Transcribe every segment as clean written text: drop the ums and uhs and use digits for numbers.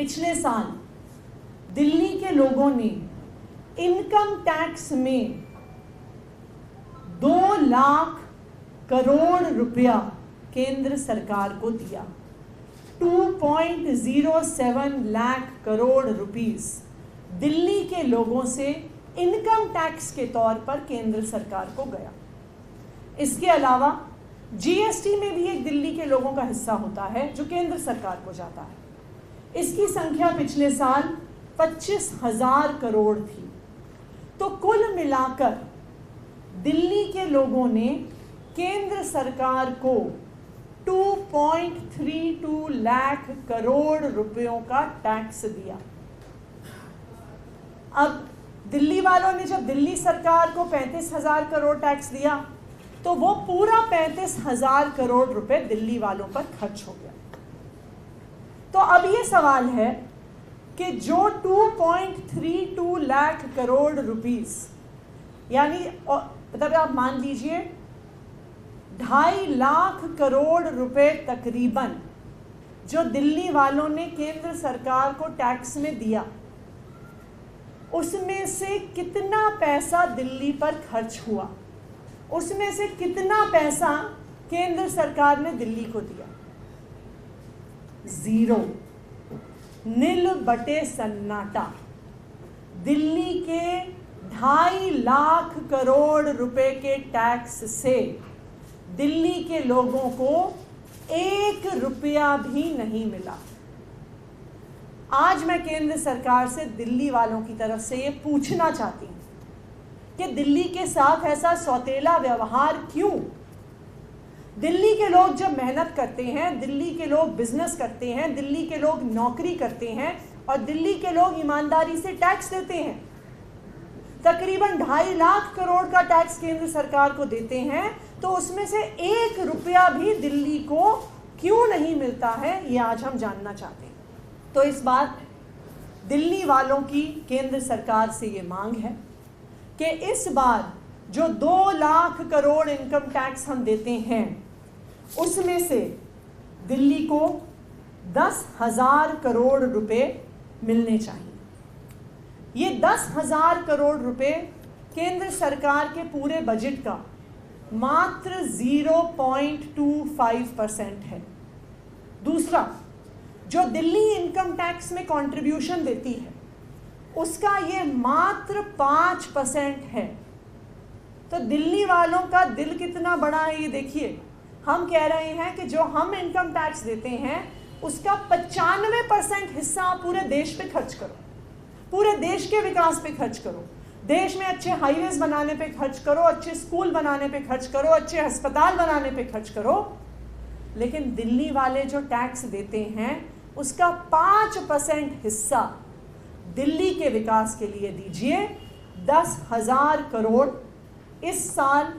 पिछले साल दिल्ली के लोगों ने इनकम टैक्स में 2 लाख करोड़ रुपया केंद्र सरकार को दिया। 2.07 लाख करोड़ रुपीस दिल्ली के लोगों से इनकम टैक्स के तौर पर केंद्र सरकार को गया। इसके अलावा जीएसटी में भी एक दिल्ली के लोगों का हिस्सा होता है जो केंद्र सरकार को जाता है। इसकी संख्या पिछले साल 25,000 करोड़ थी। तो कुल मिलाकर दिल्ली के लोगों ने केंद्र सरकार को 2.32 लाख करोड़ रुपयों का टैक्स दिया। अब दिल्ली वालों ने जब दिल्ली सरकार को 35,000 करोड़ टैक्स दिया तो वो पूरा 35,000 करोड़ रुपए दिल्ली वालों पर खर्च हो गया। तो अब ये सवाल है कि जो 2.32 लाख करोड़ रुपीस यानी मतलब आप मान लीजिए 2.5 लाख करोड़ रुपए तकरीबन जो दिल्ली वालों ने केंद्र सरकार को टैक्स में दिया, उसमें से कितना पैसा दिल्ली पर खर्च हुआ, उसमें से कितना पैसा केंद्र सरकार ने दिल्ली को दिया? 0, नील बटे सन्नाटा। दिल्ली के 2.5 लाख करोड़ रुपए के टैक्स से दिल्ली के लोगों को 1 रुपया भी नहीं मिला। आज मैं केंद्र सरकार से दिल्ली वालों की तरफ से ये पूछना चाहती हूँ कि दिल्ली के साथ ऐसा सौतेला व्यवहार क्यों? दिल्ली के लोग जब मेहनत करते हैं, दिल्ली के लोग बिजनेस करते हैं, दिल्ली के लोग नौकरी करते हैं और दिल्ली के लोग ईमानदारी से टैक्स देते हैं, तकरीबन 2.5 लाख करोड़ का टैक्स केंद्र सरकार को देते हैं, तो उसमें से 1 रुपया भी दिल्ली को क्यों नहीं मिलता है, ये आज हम जानना चाहते हैं। तो इस बार दिल्ली वालों की केंद्र सरकार से ये मांग है कि इस बार जो 2 लाख करोड़ इनकम टैक्स हम देते हैं उसमें से दिल्ली को 10,000 करोड़ रुपए मिलने चाहिए। ये 10,000 करोड़ रुपए केंद्र सरकार के पूरे बजट का मात्र 0.25% है। दूसरा, जो दिल्ली इनकम टैक्स में कंट्रीब्यूशन देती है उसका ये मात्र 5% है। तो दिल्ली वालों का दिल कितना बड़ा है ये देखिए। हम कह रहे हैं कि जो हम इनकम टैक्स देते हैं उसका 95% हिस्सा पूरे देश पे खर्च करो, पूरे देश के विकास पे खर्च करो, देश में अच्छे हाईवेज बनाने पे खर्च करो, अच्छे स्कूल बनाने पे खर्च करो, अच्छे अस्पताल बनाने पे खर्च करो। लेकिन दिल्ली वाले जो टैक्स देते हैं उसका 5% हिस्सा दिल्ली के विकास के लिए दीजिए। 10,000 करोड़ इस साल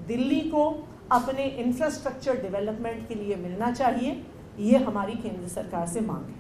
दिल्ली को अपने इंफ्रास्ट्रक्चर डेवलपमेंट के लिए मिलना चाहिए। ये हमारी केंद्र सरकार से मांग है।